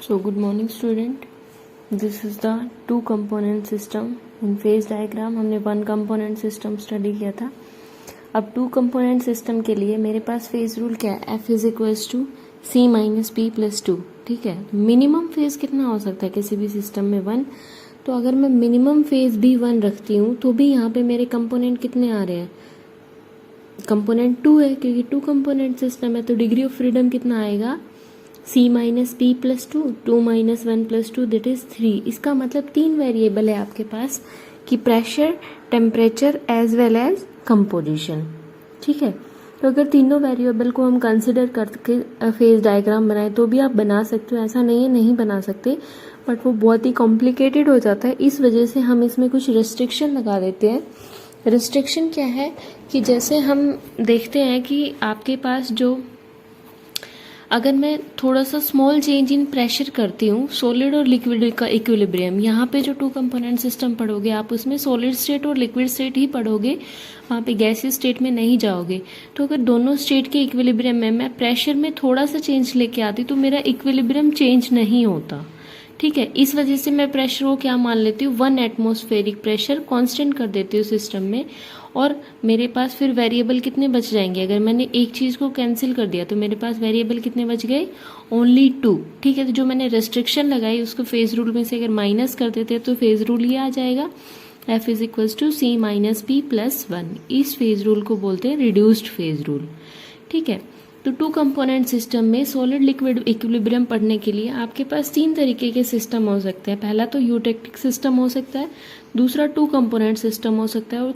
So good morning student. This is the two component system in phase diagram. हमने one component system study किया था. अब two component system के लिए मेरे पास phase rule क्या है? F is equals to C minus P plus 2. ठीक है. मिनिमम फेज कितना हो सकता है किसी भी सिस्टम में? 1. तो अगर मैं मिनिमम फेज भी 1 रखती हूँ तो भी यहाँ पे मेरे कंपोनेंट कितने आ रहे हैं? कंपोनेंट 2 है, क्योंकि टू कंपोनेंट सिस्टम है. तो डिग्री ऑफ फ्रीडम कितना आएगा? C minus P plus 2, 2 minus 1 plus 2 that is 3. इसका मतलब 3 वेरिएबल है आपके पास कि pressure, temperature as well as composition. ठीक है. तो अगर तीनों वेरिएबल को हम कंसिडर करके फेज डायग्राम बनाए तो भी आप बना सकते हो, ऐसा नहीं है नहीं बना सकते, बट वो बहुत ही कॉम्प्लिकेटेड हो जाता है. इस वजह से हम इसमें कुछ रिस्ट्रिक्शन लगा देते हैं. रिस्ट्रिक्शन क्या है कि जैसे हम देखते हैं कि आपके पास जो, अगर मैं थोड़ा सा स्मॉल चेंज इन प्रेशर करती हूँ, सॉलिड और लिक्विड का इक्विलिब्रियम, यहाँ पे जो टू कंपोनेंट सिस्टम पढ़ोगे आप उसमें सॉलिड स्टेट और लिक्विड स्टेट ही पढ़ोगे, वहाँ पे गैसीय स्टेट में नहीं जाओगे. तो अगर दोनों स्टेट के इक्विलिब्रियम में मैं प्रेशर में थोड़ा सा चेंज लेके आती तो मेरा इक्विलिब्रियम चेंज नहीं होता. ठीक है. इस वजह से मैं प्रेशर को क्या मान लेती हूँ? 1 एटमॉस्फेरिक प्रेशर कांस्टेंट कर देती हूँ सिस्टम में. और मेरे पास फिर वेरिएबल कितने बच जाएंगे? अगर मैंने एक चीज़ को कैंसिल कर दिया तो मेरे पास वेरिएबल कितने बच गए? ओनली 2. ठीक है. तो जो मैंने रेस्ट्रिक्शन लगाई उसको फेज रूल में से अगर माइनस कर देते तो फेज रूल ये आ जाएगा, F is equals to C minus P plus 1. इस फेज रूल को बोलते हैं रिड्यूस्ड फेज रूल. ठीक है. तो टू कंपोनेंट सिस्टम में सॉलिड लिक्विड इक्विलिब्रियम पढ़ने के लिए आपके पास 3 तरीके के सिस्टम हो सकते हैं. पहला तो यूटेक्टिक सिस्टम हो सकता है, दूसरा टू कंपोनेंट सिस्टम हो सकता है, और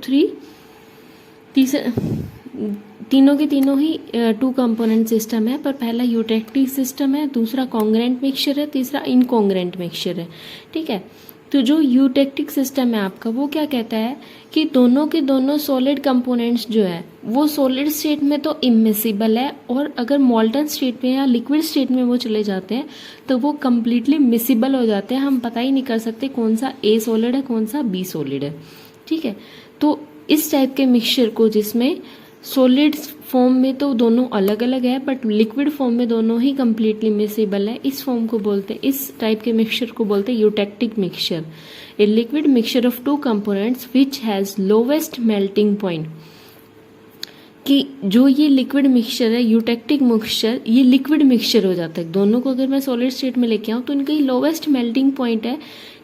तीनों के तीनों ही टू कंपोनेंट सिस्टम है. पर पहला यूटेक्टिक सिस्टम है, दूसरा कॉन्ग्रेंट मिक्सचर है, तीसरा इनकॉन्ग्रेंट मिक्सचर है. ठीक है. तो जो यूटेक्टिक सिस्टम है आपका, वो क्या कहता है कि दोनों के दोनों सॉलिड कंपोनेंट्स जो है वो सॉलिड स्टेट में तो इमिसिबल है, और अगर मोल्टन स्टेट में या लिक्विड स्टेट में वो चले जाते हैं तो वो कम्प्लीटली मिसिबल हो जाते हैं. हम पता ही नहीं कर सकते कौन सा ए सॉलिड है कौन सा बी सॉलिड है. ठीक है. तो इस टाइप के मिक्सचर को, जिसमें सॉलिड फॉर्म में तो दोनों अलग अलग है बट लिक्विड फॉर्म में दोनों ही कम्प्लीटली मिसिबल है, इस फॉर्म को बोलते हैं, इस टाइप के मिक्सचर को बोलते हैं eutectic mixture. A liquid mixture of two components which has lowest melting point. कि जो ये लिक्विड मिक्सचर है, यूटेक्टिक मिक्सचर, ये लिक्विड मिक्सचर हो जाता है. दोनों को अगर मैं सॉलिड स्टेट में लेके आऊँ तो इनका ही लोवेस्ट मेल्टिंग पॉइंट है,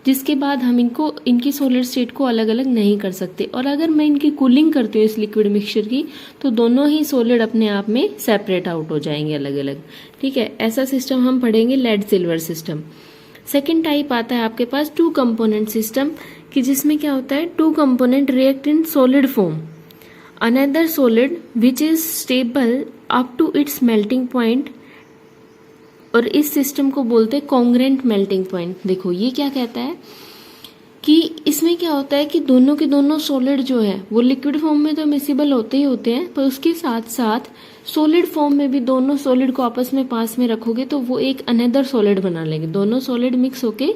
जिसके बाद हम इनकी सॉलिड स्टेट को अलग अलग नहीं कर सकते. और अगर मैं इनकी कूलिंग करती हूँ इस लिक्विड मिक्सचर की, तो दोनों ही सॉलिड अपने आप में सेपरेट आउट हो जाएंगे अलग अलग. ठीक है. ऐसा सिस्टम हम पढ़ेंगे lead silver system. Second type आता है आपके पास टू कंपोनेंट सिस्टम, कि जिसमें क्या होता है, two component react in solid form another solid which is stable up to its melting point, और इस सिस्टम को बोलते हैं कॉन्ग्रेंट मेल्टिंग पॉइंट. देखो ये क्या कहता है कि इसमें क्या होता है कि दोनों के दोनों सॉलिड जो है वो लिक्विड फॉर्म में तो मिसिबल होते ही होते हैं, पर उसके साथ साथ सॉलिड फॉर्म में भी दोनों सॉलिड को आपस में पास में रखोगे तो वो एक अनदर सॉलिड बना लेंगे. दोनों सॉलिड मिक्स होके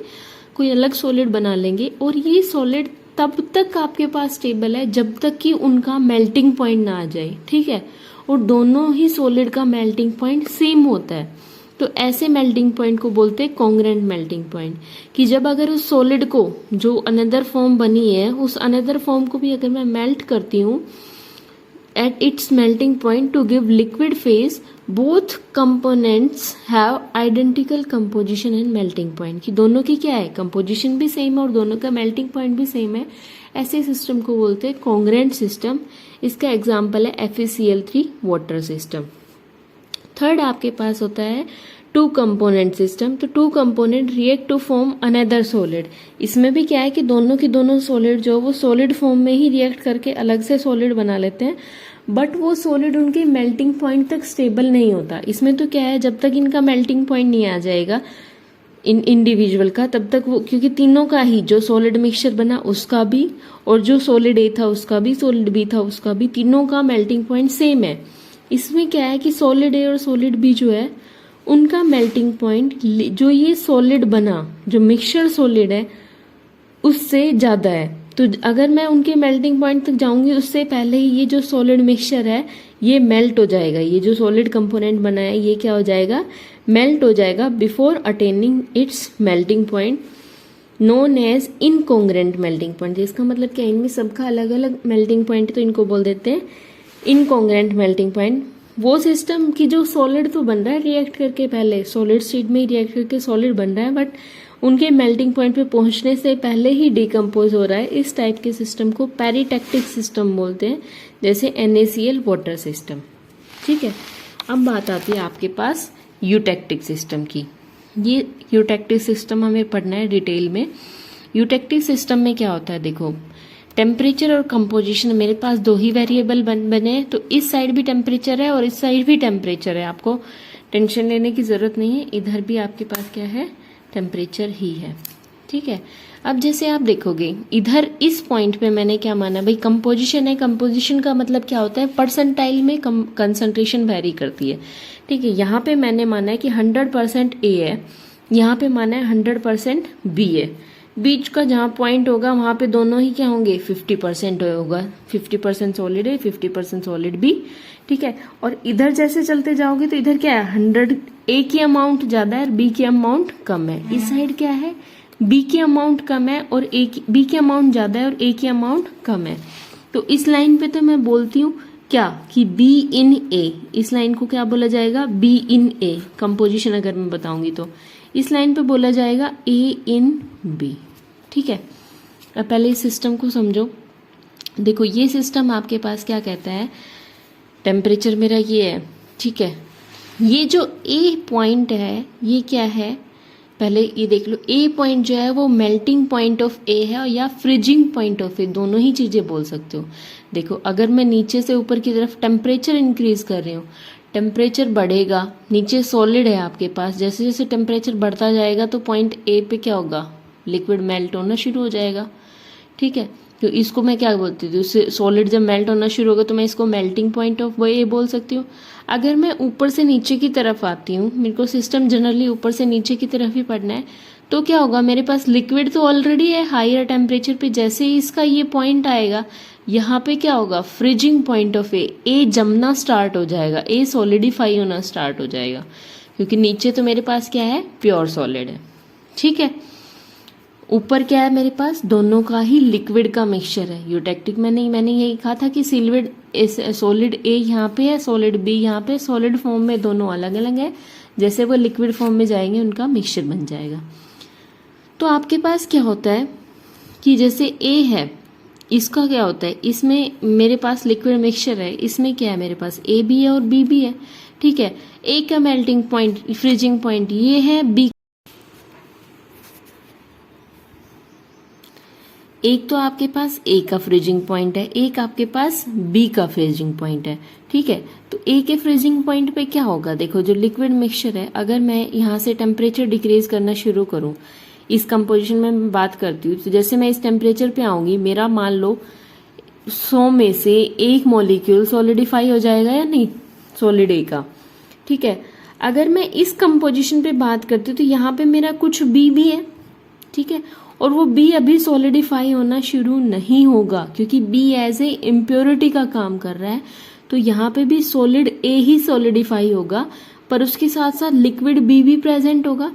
कोई अलग सॉलिड बना लेंगे, और ये सॉलिड तब तक आपके पास स्टेबल है जब तक कि उनका मेल्टिंग पॉइंट ना आ जाए. ठीक है. और दोनों ही सॉलिड का मेल्टिंग पॉइंट सेम होता है. तो ऐसे मेल्टिंग पॉइंट को बोलते हैं कॉन्ग्रेंट मेल्टिंग पॉइंट, कि जब अगर उस सॉलिड को, जो अनदर फॉर्म बनी है, उस अनदर फॉर्म को भी अगर मैं मेल्ट करती हूँ at its melting point two give liquid phase, both components have identical composition and melting point, कि दोनों की क्या है, कंपोजिशन भी सेम है और दोनों का मेल्टिंग पॉइंट भी सेम है. ऐसे सिस्टम को बोलते हैं कॉन्ग्रेंट सिस्टम. इसका एग्जाम्पल है FeCl3 वाटर सिस्टम. थर्ड आपके पास होता है टू कंपोनेंट सिस्टम. तो two component react to form another solid. इसमें भी क्या है कि दोनों की दोनों सॉलिड जो वो सॉलिड फॉर्म में ही रिएक्ट करके अलग से सॉलिड बना लेते हैं, बट वो सॉलिड उनके मेल्टिंग पॉइंट तक स्टेबल नहीं होता. इसमें तो क्या है, जब तक इनका मेल्टिंग पॉइंट नहीं आ जाएगा इंडिविजुअल का, तब तक वो, क्योंकि तीनों का ही जो सॉलिड मिक्सचर बना उसका भी, और जो सॉलिड ए था उसका भी, सॉलिड बी था उसका भी, तीनों का मेल्टिंग पॉइंट सेम है. इसमें क्या है कि सॉलिड ए और सॉलिड बी जो है उनका मेल्टिंग पॉइंट, जो ये सॉलिड बना, जो मिक्सचर सॉलिड है, उससे ज़्यादा है. तो अगर मैं उनके मेल्टिंग पॉइंट तक जाऊंगी उससे पहले ही ये जो सॉलिड मिक्सचर है ये मेल्ट हो जाएगा, ये जो सॉलिड कंपोनेंट बना है ये क्या हो जाएगा, मेल्ट हो जाएगा before attaining its melting point known as incongruent melting point. इसका मतलब क्या, इनमें सबका अलग अलग मेल्टिंग पॉइंट, तो इनको बोल देते हैं इनकॉन्ग्रेंट मेल्टिंग पॉइंट। वो सिस्टम की जो सॉलिड तो बन रहा है रिएक्ट करके, पहले सॉलिड स्टेट में ही रिएक्ट करके सॉलिड बन रहा है, बट उनके मेल्टिंग पॉइंट पे पहुंचने से पहले ही डिकम्पोज हो रहा है, इस टाइप के सिस्टम को पेरिटेक्टिक सिस्टम बोलते हैं, जैसे NaCl वाटर सिस्टम। ठीक है, अब बात आती है आपके पास यूटेक्टिक सिस्टम की। ये यूटेक्टिक सिस्टम हमें पढ़ना है डिटेल में। यूटेक्टिक सिस्टम में क्या होता है, देखो टेम्परेचर और कंपोजिशन, मेरे पास दो ही वेरिएबल बने हैं, तो इस साइड भी टेम्परेचर है और इस साइड भी टेम्परेचर है, आपको टेंशन लेने की ज़रूरत नहीं है, इधर भी आपके पास क्या है, टेम्परेचर ही है। ठीक है, अब जैसे आप देखोगे इधर इस पॉइंट पे मैंने क्या माना भाई, कंपोजिशन है, कंपोजिशन का मतलब क्या होता है, परसेंटाइल में कंसंट्रेशन वेरी करती है। ठीक है, यहाँ पे मैंने माना है कि 100% A है, यहाँ पे माना है 100% B है, बीच का जहाँ पॉइंट होगा वहाँ पे दोनों ही क्या होंगे, 50% होगा, 50% सॉलिड है, 50% सॉलिड B। ठीक है, और इधर जैसे चलते जाओगे तो इधर क्या है, 100 A की अमाउंट ज्यादा है और B की अमाउंट कम है, इस साइड क्या है, B की अमाउंट कम है और B की अमाउंट ज्यादा है और A की अमाउंट कम है। तो इस लाइन पे तो मैं बोलती हूँ क्या कि B in A, इस लाइन को क्या बोला जाएगा, B in A। कंपोजिशन अगर मैं बताऊंगी तो इस लाइन पे बोला जाएगा A in B। ठीक है, अब पहले इस सिस्टम को समझो। देखो ये सिस्टम आपके पास क्या कहता है, टेम्परेचर मेरा ये है, ठीक है, ये जो A पॉइंट है ये क्या है, पहले ये देख लो, A पॉइंट जो है वो मेल्टिंग पॉइंट ऑफ A है या फ्रीजिंग पॉइंट ऑफ A, दोनों ही चीज़ें बोल सकते हो। देखो अगर मैं नीचे से ऊपर की तरफ टेम्परेचर इंक्रीज कर रही हूँ, टेम्परेचर बढ़ेगा, नीचे सॉलिड है आपके पास, जैसे जैसे टेम्परेचर बढ़ता जाएगा तो पॉइंट A पे क्या होगा, लिक्विड मेल्ट होना शुरू हो जाएगा। ठीक है, तो इसको मैं क्या बोलती हूँ, सॉलिड जब मेल्ट होना शुरू होगा तो मैं इसको मेल्टिंग पॉइंट ऑफ A बोल सकती हूँ। अगर मैं ऊपर से नीचे की तरफ आती हूँ, मेरे को सिस्टम जनरली ऊपर से नीचे की तरफ ही पढ़ना है, तो क्या होगा, मेरे पास लिक्विड तो ऑलरेडी है हायर टेम्परेचर पे, जैसे ही इसका ये पॉइंट आएगा यहाँ पे क्या होगा, फ्रीजिंग पॉइंट ऑफ A जमना स्टार्ट हो जाएगा, A सॉलिडिफाई होना स्टार्ट हो जाएगा, क्योंकि नीचे तो मेरे पास क्या है, प्योर सॉलिड है। ठीक है, ऊपर क्या है मेरे पास, दोनों का ही लिक्विड का मिक्सचर है। यूटेक्टिक में नहीं, मैंने यही कहा था कि सॉलिड A यहाँ पे है, सॉलिड B यहाँ पे, सॉलिड फॉर्म में दोनों अलग अलग है, जैसे वो लिक्विड फॉर्म में जाएंगे उनका मिक्सचर बन जाएगा। तो आपके पास क्या होता है कि जैसे A है, इसका क्या होता है, इसमें मेरे पास लिक्विड मिक्सचर है, इसमें क्या है, मेरे पास A भी है और B भी है। ठीक है, A का मेल्टिंग पॉइंट, फ्रीजिंग पॉइंट ये है, B एक तो आपके पास A का फ्रीजिंग पॉइंट है, एक आपके पास B का फ्रीजिंग पॉइंट है। ठीक है, तो A के फ्रीजिंग पॉइंट पे क्या होगा, देखो जो लिक्विड मिक्सचर है, अगर मैं यहाँ से टेम्परेचर डिक्रीज करना शुरू करूँ, इस कंपोजिशन में मैं बात करती हूँ, तो जैसे मैं इस टेम्परेचर पे आऊंगी, मेरा मान लो 100 में से 1 मॉलिक्यूल सॉलिडिफाई हो जाएगा या नहीं, सॉलिड A का। ठीक है, अगर मैं इस कंपोजिशन पे बात करती हूँ तो यहाँ पे मेरा कुछ B भी है। ठीक है, और वो B अभी सॉलिडिफाई होना शुरू नहीं होगा, क्योंकि B एज ए इम्प्योरिटी का काम कर रहा है, तो यहाँ पे भी सॉलिड A ही सॉलिडिफाई होगा, पर उसके साथ साथ लिक्विड B भी प्रेजेंट होगा।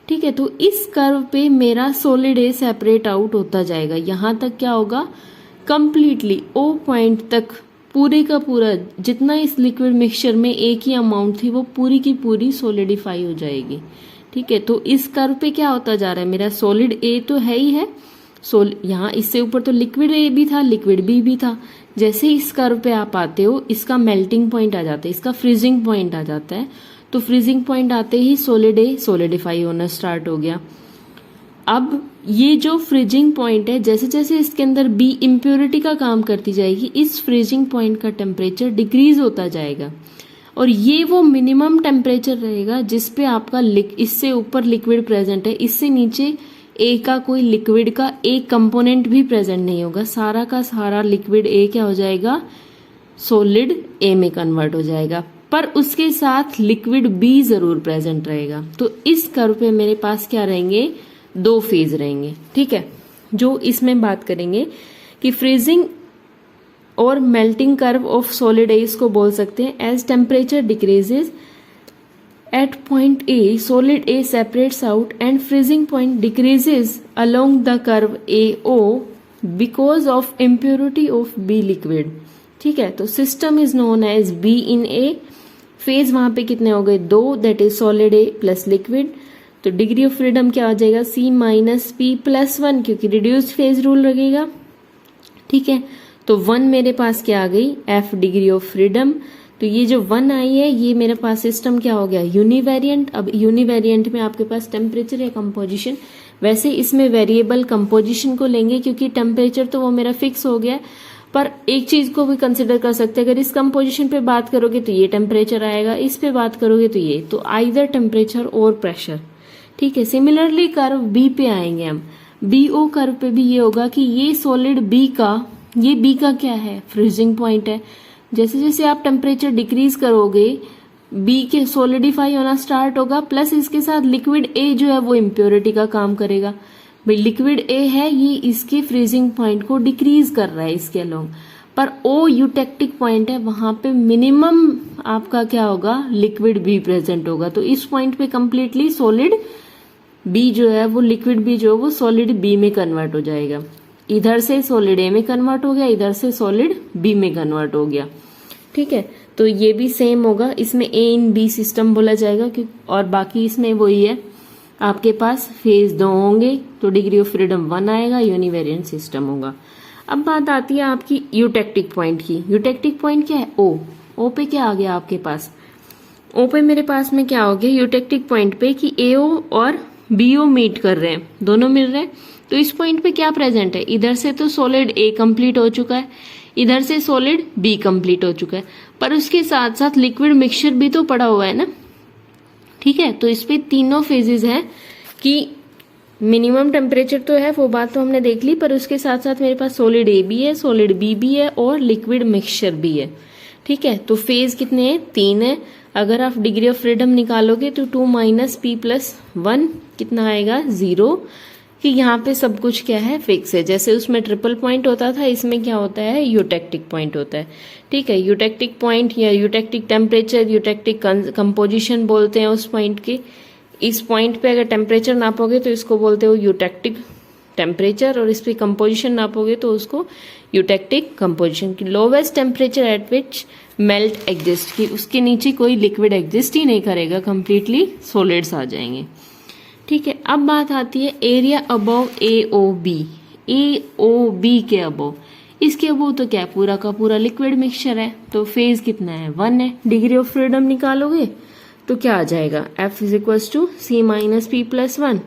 ठीक है, तो इस कर्व पे मेरा सॉलिड A सेपरेट आउट होता जाएगा, यहाँ तक क्या होगा, कंप्लीटली O पॉइंट तक पूरे का पूरा जितना इस लिक्विड मिक्सचर में A की अमाउंट थी वो पूरी की पूरी सॉलिडिफाई हो जाएगी। ठीक है, तो इस कर्व पे क्या होता जा रहा है, मेरा सॉलिड A तो है ही है, यहाँ इससे ऊपर तो लिक्विड A भी था, लिक्विड B भी था। जैसे इस कर्व पे आप आते हो, इसका मेल्टिंग पॉइंट आ जाता है, इसका फ्रीजिंग पॉइंट आ जाता है, तो फ्रीजिंग पॉइंट आते ही सॉलिड A सॉलिडिफाई होना स्टार्ट हो गया। अब ये जो फ्रीजिंग पॉइंट है, जैसे जैसे इसके अंदर B इम्प्योरिटी का काम करती जाएगी, इस फ्रीजिंग पॉइंट का टेम्परेचर डिक्रीज होता जाएगा, और ये वो मिनिमम टेम्परेचर रहेगा जिसपे आपका इससे ऊपर लिक्विड प्रेजेंट है, इससे नीचे A का कोई लिक्विड का एक कंपोनेंट भी प्रेजेंट नहीं होगा, सारा का सारा लिक्विड A क्या हो जाएगा, सॉलिड A में कन्वर्ट हो जाएगा, पर उसके साथ लिक्विड B जरूर प्रेजेंट रहेगा। तो इस कर्व पे मेरे पास क्या रहेंगे, 2 फेज रहेंगे। ठीक है, जो इसमें बात करेंगे कि फ्रीजिंग और melting curve of solid A इसको बोल सकते हैं। As temperature decreases at point A solid A separates out and freezing point decreases along the curve A O because of impurity of B liquid. ठीक है, तो system is known as B in A. Phase वहां पे कितने हो गए, 2, that is solid A plus liquid. तो degree of freedom क्या हो जाएगा, C माइनस पी प्लस 1, क्योंकि रिड्यूस्ड फेज रूल लगेगा। ठीक है, तो 1 मेरे पास क्या आ गई, F डिग्री ऑफ फ्रीडम। तो ये जो 1 आई है ये मेरे पास सिस्टम क्या हो गया, यूनिवेरिएंट। अब यूनिवेरिएंट में आपके पास टेम्परेचर या कंपोजिशन, वैसे इसमें वेरिएबल कंपोजिशन को लेंगे क्योंकि टेम्परेचर तो वो मेरा फिक्स हो गया, पर एक चीज को भी कंसिडर कर सकते हैं। अगर इस कंपोजिशन पे बात करोगे तो ये टेम्परेचर आएगा, इस पे बात करोगे तो ये, तो आइदर टेम्परेचर और प्रेशर। ठीक है, सिमिलरली कर्व बी पे आएंगे हम, बीओ कर्व पे भी ये होगा कि ये सॉलिड बी का, ये बी का क्या है, फ्रीजिंग पॉइंट है। जैसे जैसे आप टेम्परेचर डिक्रीज करोगे बी के सॉलिडिफाई होना स्टार्ट होगा, प्लस इसके साथ लिक्विड ए जो है वो इम्प्योरिटी का काम करेगा। भाई लिक्विड ए है, ये इसके फ्रीजिंग पॉइंट को डिक्रीज कर रहा है इसके अलोंग, पर ओ यूटेक्टिक पॉइंट है, वहां पे मिनिमम आपका क्या होगा, लिक्विड बी प्रेजेंट होगा। तो इस पॉइंट पे कंप्लीटली सॉलिड बी जो है वो, लिक्विड बी जो है वो सॉलिड बी में कन्वर्ट हो जाएगा। इधर से सॉलिड ए में कन्वर्ट हो गया, इधर से सॉलिड बी में कन्वर्ट हो गया। ठीक है, तो ये भी सेम होगा, इसमें ए इन बी सिस्टम बोला जाएगा। और बाकी इसमें वही है, आपके पास फेज 2 होंगे तो डिग्री ऑफ फ्रीडम 1 आएगा, यूनिवेरिएंट सिस्टम होगा। अब बात आती है आपकी यूटेक्टिक पॉइंट की। यूटेक्टिक पॉइंट क्या है, ओ पे क्या आ गया आपके पास, ओ पे मेरे पास में क्या हो गया यूटेक्टिक पॉइंट पे कि एओ और बीओ मीट कर रहे हैं, दोनों मिल रहे हैं। तो इस पॉइंट पे क्या प्रेजेंट है, इधर से तो सॉलिड ए कंप्लीट हो चुका है, इधर से सॉलिड बी कंप्लीट हो चुका है, पर उसके साथ साथ लिक्विड मिक्सचर भी तो पड़ा हुआ है ना। ठीक है, तो इस पे तीनों फेजेस हैं कि मिनिमम टेम्परेचर तो है, वो बात तो हमने देख ली, पर उसके साथ साथ मेरे पास सॉलिड ए भी है, सॉलिड बी भी है और लिक्विड मिक्सचर भी है। ठीक है, तो फेज कितने हैं, 3 है। अगर आप डिग्री ऑफ फ्रीडम निकालोगे तो 2 माइनस पी प्लस 1 कितना आएगा, 0, कि यहाँ पे सब कुछ क्या है, फिक्स है। जैसे उसमें ट्रिपल पॉइंट होता था, इसमें क्या होता है, यूटेक्टिक पॉइंट होता है। ठीक है, यूटेक्टिक पॉइंट या यूटेक्टिक टेम्परेचर, यूटेक्टिक कंपोजिशन बोलते हैं उस पॉइंट के। इस पॉइंट पे अगर टेम्परेचर नापोगे तो इसको बोलते हो यूटेक्टिक टेम्परेचर, और इस पे कंपोजिशन नापोगे तो उसको यूटेक्टिक कंपोजिशन। की lowest temperature at which melt exist, की उसके नीचे कोई लिक्विड एग्जिस्ट ही नहीं करेगा, कंप्लीटली सॉलिड्स आ जाएंगे। ठीक है, अब बात आती है एरिया अबव ए ओ बी। ए ओ बी के अबव, इसके अबव तो क्या है, पूरा का पूरा लिक्विड मिक्सचर है, तो फेज कितना है, 1 है। डिग्री ऑफ फ्रीडम निकालोगे तो क्या आ जाएगा, F is equals to C minus P plus 1,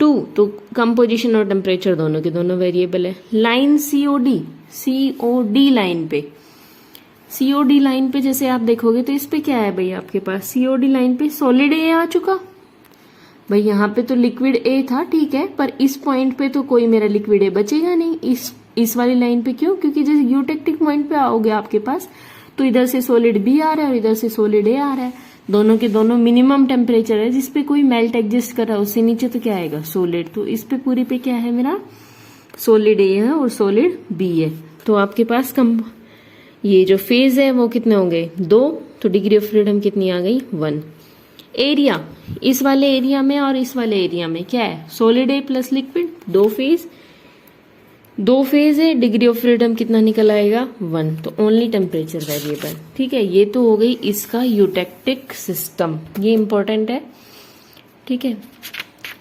2, तो कंपोजिशन और टेम्परेचर दोनों के दोनों वेरिएबल है। लाइन COD लाइन पे, COD लाइन पे जैसे आप देखोगे तो इस पे क्या है भाई, आपके पास COD लाइन पे सॉलिड ए आ चुका भाई, यहाँ पे तो लिक्विड ए था, ठीक है, पर इस पॉइंट पे तो कोई मेरा लिक्विड ए बचेगा नहीं इस वाली लाइन पे। क्यों, क्योंकि जैसे यूटेक्टिक पॉइंट पे आओगे आपके पास तो इधर से सॉलिड बी आ रहा है और इधर से सॉलिड ए आ रहा है, दोनों के दोनों मिनिमम टेम्परेचर है जिसपे कोई मेल्ट एग्जिस्ट कर रहा है, उससे नीचे तो क्या आएगा, सॉलिड। तो इस पे पूरी पे क्या है, मेरा सॉलिड ए है और सॉलिड बी है। तो आपके पास ये जो फेज है वो कितने होंगे, 2, तो डिग्री ऑफ फ्रीडम कितनी आ गई, 1। एरिया, इस वाले एरिया में और इस वाले एरिया में क्या है, solid A plus liquid, 2 phase है, डिग्री ऑफ फ्रीडम कितना निकल आएगा, 1। तो ओनली टेम्परेचर वेरिएबल। ठीक है, ये तो हो गई इसका यूटेक्टिक सिस्टम, ये इंपॉर्टेंट है। ठीक है,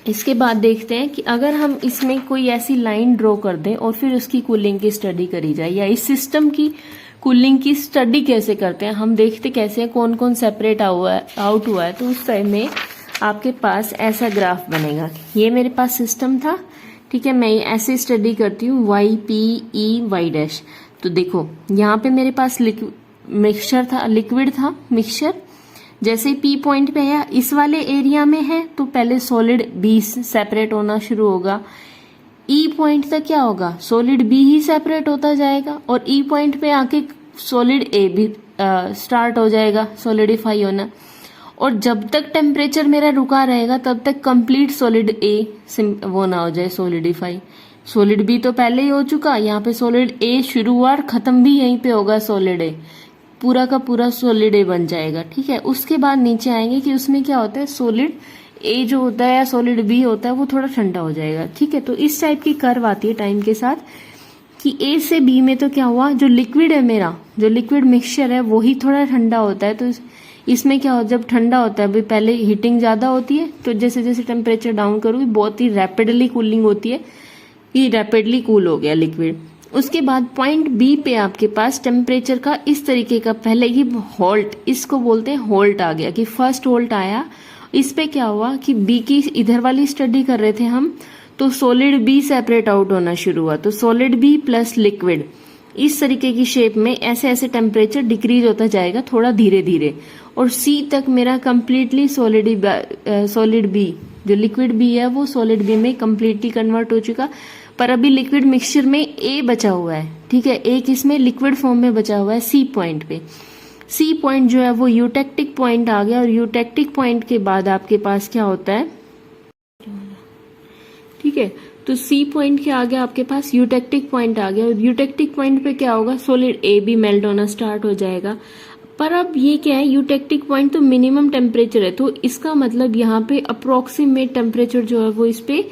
इसके बाद देखते हैं कि अगर हम इसमें कोई ऐसी लाइन ड्रॉ कर दें और फिर उसकी कूलिंग की स्टडी करी जाए, या इस सिस्टम की कूलिंग की स्टडी कैसे करते हैं, हम देखते कैसे हैं, कौन कौन सेपरेट आउट हुआ है। तो उस टाइम में आपके पास ऐसा ग्राफ बनेगा, ये मेरे पास सिस्टम था, ठीक है, मैं ऐसे स्टडी करती हूँ YPE Y'। तो देखो यहाँ पे मेरे पास मिक्सचर था, लिक्विड था मिक्सचर, जैसे P पॉइंट पे है, इस वाले एरिया में है तो पहले सॉलिड B सेपरेट होना शुरू होगा, E पॉइंट तक क्या होगा, सॉलिड B ही सेपरेट होता जाएगा, और E पॉइंट पे आके सॉलिड A भी स्टार्ट हो जाएगा सॉलिडिफाई होना, और जब तक टेम्परेचर मेरा रुका रहेगा तब तक कंप्लीट सॉलिड A वो ना हो जाए सॉलिडिफाई। सॉलिड बी तो पहले ही हो चुका, यहाँ पे सॉलिड ए शुरू हुआ और खत्म भी यहीं पे होगा सॉलिड ए, पूरा का पूरा सॉलिड ए बन जाएगा। ठीक है, उसके बाद नीचे आएंगे कि उसमें क्या होता है, सॉलिड ए जो होता है या सॉलिड बी होता है वो थोड़ा ठंडा हो जाएगा। ठीक है, तो इस टाइप की कर्व आती है टाइम के साथ कि ए से बी में तो क्या हुआ, जो लिक्विड है मेरा, जो लिक्विड मिक्सचर है वही थोड़ा ठंडा होता है। तो इसमें क्या हो, जब ठंडा होता है, भाई पहले हीटिंग ज्यादा होती है, तो जैसे जैसे टेम्परेचर डाउन करूंगी बहुत ही रैपिडली कूलिंग होती है, ये रैपिडली कूल हो गया लिक्विड। उसके बाद पॉइंट बी पे आपके पास टेम्परेचर का इस तरीके का पहले ही होल्ट, इसको बोलते हैं होल्ट आ गया, कि फर्स्ट होल्ट आया। इस पे क्या हुआ कि बी की इधर वाली स्टडी कर रहे थे हम, तो सॉलिड बी सेपरेट आउट होना शुरू हुआ, तो सॉलिड बी प्लस लिक्विड इस तरीके की शेप में ऐसे ऐसे टेम्परेचर डिक्रीज होता जाएगा थोड़ा धीरे धीरे, और सी तक मेरा कंप्लीटली सॉलिड बी, जो लिक्विड बी है वो सॉलिड बी में कंप्लीटली कन्वर्ट हो चुका। पर अभी लिक्विड मिक्सचर में ए बचा हुआ है। ठीक है, एक इसमें लिक्विड फॉर्म में बचा हुआ है सी पॉइंट पे। सी पॉइंट जो है वो यूटेक्टिक पॉइंट आ गया, और यूटेक्टिक पॉइंट के बाद आपके पास क्या होता है, ठीक है, तो सी पॉइंट के आगे आपके पास यूटेक्टिक पॉइंट आ गया, और यूटेक्टिक पॉइंट पे क्या होगा, सॉलिड ए भी मेल्ट होना स्टार्ट हो जाएगा। पर अब ये क्या है, यूटेक्टिक पॉइंट तो मिनिमम टेम्परेचर है, तो इसका मतलब यहाँ पे अप्रोक्सीमेट टेम्परेचर जो है वो इस पे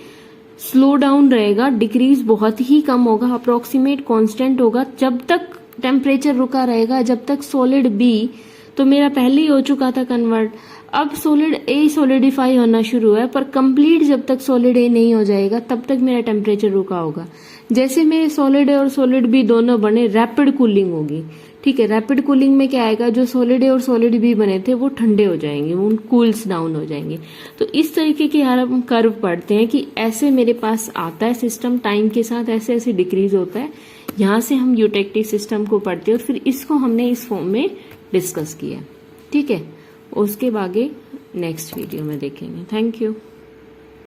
स्लो डाउन रहेगा, डिक्रीज बहुत ही कम होगा, अप्रोक्सीमेट कांस्टेंट होगा जब तक टेम्परेचर रुका रहेगा, जब तक सॉलिड बी तो मेरा पहले ही हो चुका था कन्वर्ट, अब सॉलिड ए सॉलिडिफाई होना शुरू है, पर कंप्लीट जब तक सॉलिड ए नहीं हो जाएगा तब तक मेरा टेम्परेचर रुका होगा। जैसे मेरे सॉलिड ए और सॉलिड बी दोनों बने, रैपिड कूलिंग होगी। ठीक है, रैपिड कूलिंग में क्या आएगा, जो सॉलिड ए और सॉलिड बी बने थे वो ठंडे हो जाएंगे, वो कूल्स डाउन हो जाएंगे। तो इस तरीके के यार हम कर्व पढ़ते हैं कि ऐसे मेरे पास आता है सिस्टम, टाइम के साथ ऐसे ऐसे डिक्रीज होता है। यहाँ से हम यूटेक्टिक सिस्टम को पढ़ते हैं और फिर इसको हमने इस फॉर्म में डिस्कस किया। ठीक है, उसके आगे नेक्स्ट वीडियो में देखेंगे। Thank you.